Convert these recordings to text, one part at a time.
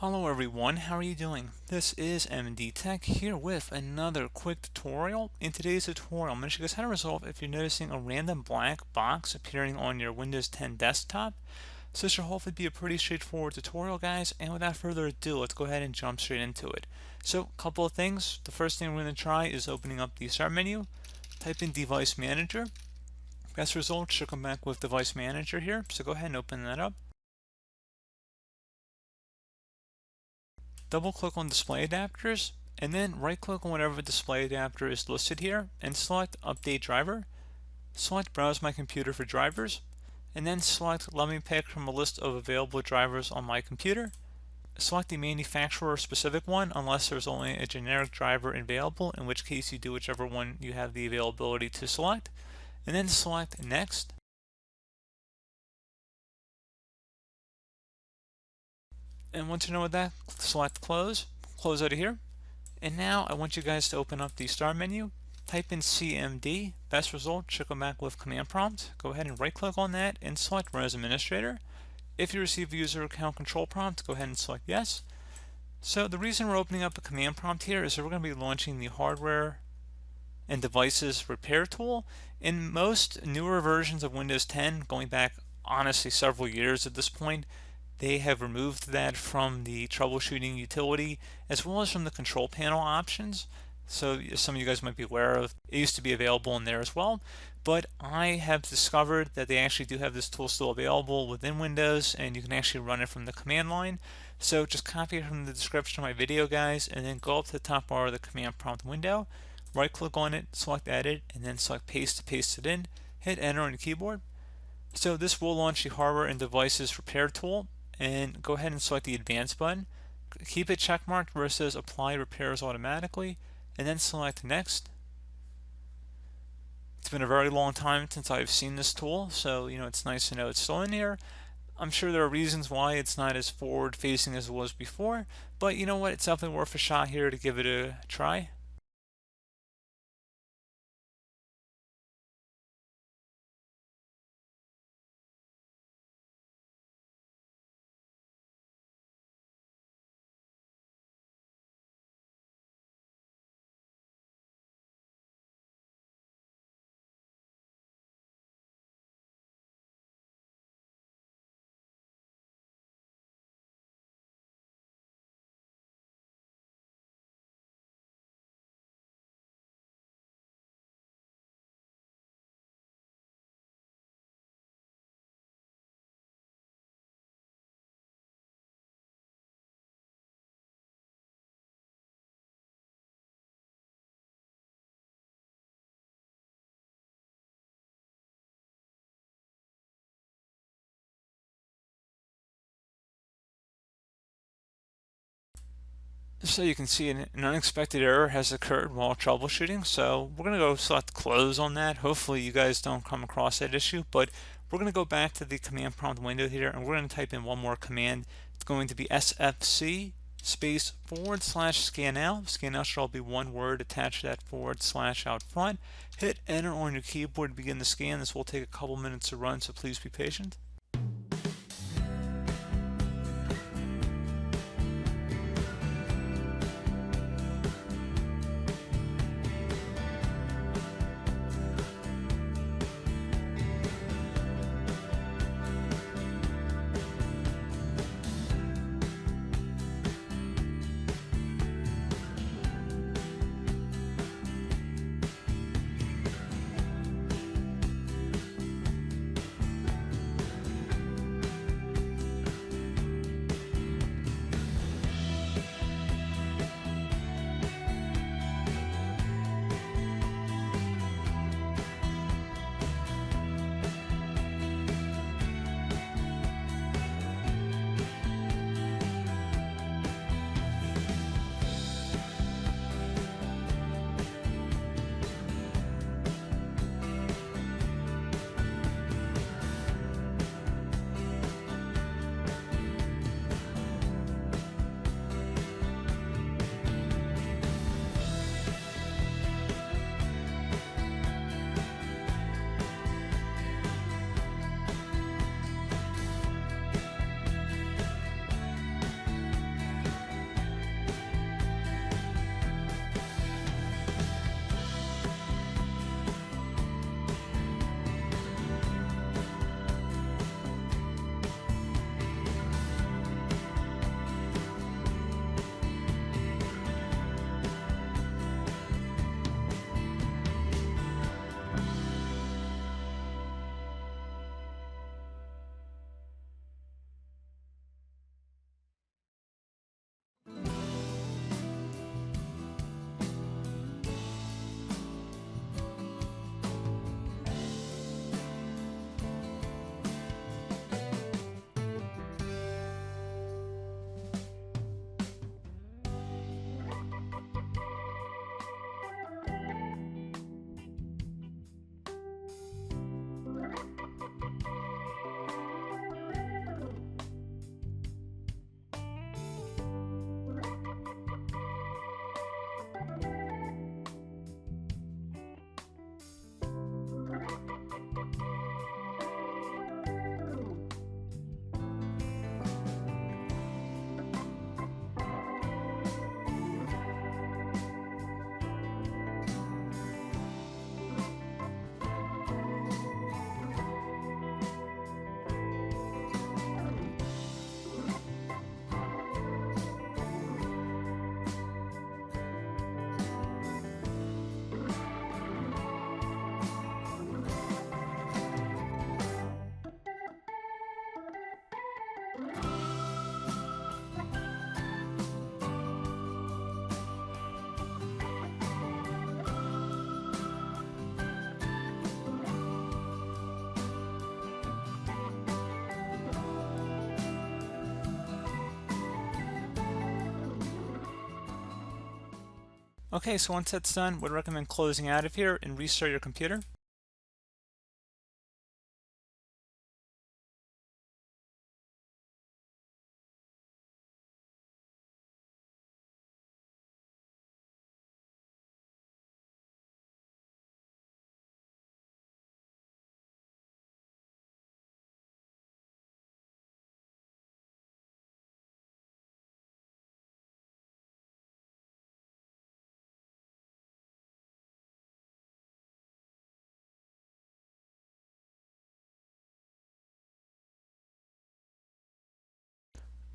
Hello everyone, how are you doing? This is MD Tech here with another quick tutorial. In today's tutorial, I'm going to show you guys how to resolve if you're noticing a random black box appearing on your Windows 10 desktop. So this should hopefully be a pretty straightforward tutorial, guys, and without further ado, let's go ahead and jump straight into it. So a couple of things. The first thing we're going to try is opening up the Start menu, type in Device Manager. Best result should come back with Device Manager here, so go ahead and open that up. Double click on display adapters and then right click on whatever display adapter is listed here and select update driver. Select browse my computer for drivers and then select let me pick from a list of available drivers on my computer. Select the manufacturer specific one unless there's only a generic driver available, in which case you do whichever one you have the availability to select, and then select next. And once you know what that, select close out of here. And now I want you guys to open up the Start menu, type in CMD. Best result should come back with command prompt. Go ahead and right click on that and select Run as Administrator. If you receive a user account control prompt, go ahead and select yes. So the reason we're opening up a command prompt here is that we're going to be launching the hardware and devices repair tool. In most newer versions of Windows 10, going back honestly several years at this point, they have removed that from the troubleshooting utility as well as from the control panel options. So some of you guys might be aware of it used to be available in there as well, but I have discovered that they actually do have this tool still available within Windows and you can actually run it from the command line. So just copy it from the description of my video, guys, and then go up to the top bar of the command prompt window, right click on it, select edit, and then select paste to paste it in, hit enter on your keyboard. So this will launch the hardware and devices repair tool, and go ahead and select the advanced button. Keep it checkmarked where it says apply repairs automatically, and then select next. It's been a very long time since I've seen this tool, so it's nice to know it's still in here. I'm sure there are reasons why it's not as forward facing as it was before, but you know what, it's definitely worth a shot here to give it a try. So you can see an unexpected error has occurred while troubleshooting. So we're going to go select close on that. Hopefully you guys don't come across that issue, but we're going to go back to the command prompt window here and we're going to type in one more command. It's going to be sfc space / scannow. Scannow should all be one word attached to that / out front. Hit enter on your keyboard to begin the scan. This will take a couple minutes to run, so please be patient. Okay, so once that's done, would recommend closing out of here and restart your computer.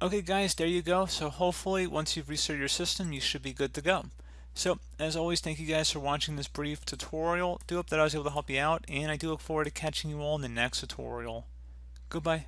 Okay guys, there you go. So hopefully once you've restarted your system, you should be good to go. So as always, thank you guys for watching this brief tutorial. Do hope that I was able to help you out, and I do look forward to catching you all in the next tutorial. Goodbye.